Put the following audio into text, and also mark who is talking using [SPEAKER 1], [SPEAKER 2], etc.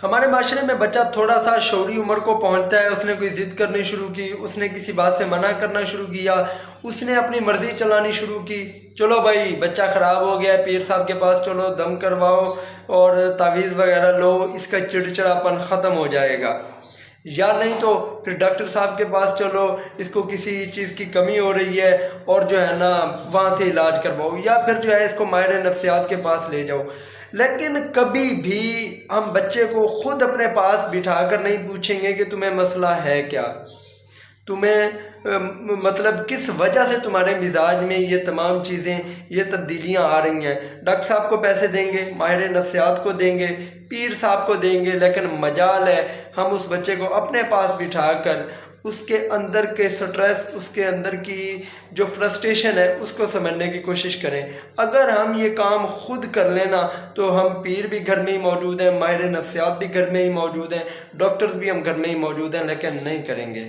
[SPEAKER 1] हमारे माशरे में बच्चा थोड़ा सा शौरी उम्र को पहुंचता है, उसने कोई ज़िद करनी शुरू की, उसने किसी बात से मना करना शुरू किया, उसने अपनी मर्ज़ी चलानी शुरू की। चलो भाई बच्चा ख़राब हो गया है, पीर साहब के पास चलो, दम करवाओ और तावीज़ वगैरह लो, इसका चिड़चिड़ापन ख़त्म हो जाएगा। या नहीं तो फिर डॉक्टर साहब के पास चलो, इसको किसी चीज़ की कमी हो रही है और जो है ना वहाँ से इलाज करवाओ, या फिर जो है इसको माहिर नफ्सियात के पास ले जाओ। लेकिन कभी भी हम बच्चे को खुद अपने पास बिठा कर नहीं पूछेंगे कि तुम्हें मसला है क्या, तुम्हें मतलब किस वजह से तुम्हारे मिजाज में ये तमाम चीज़ें, ये तब्दीलियाँ आ रही हैं। डॉक्टर साहब को पैसे देंगे, माहिर नफ्सियात को देंगे, पीर साहब को देंगे, लेकिन मजाल है हम उस बच्चे को अपने पास बिठा कर उसके अंदर के स्ट्रेस, उसके अंदर की जो फ्रस्ट्रेशन है उसको समझने की कोशिश करें। अगर हम ये काम खुद कर लेना तो हम पीर भी घर में ही मौजूद हैं, माहिर नफ्सियात भी घर में ही मौजूद हैं, डॉक्टर्स भी हम घर में ही मौजूद हैं, लेकिन नहीं करेंगे।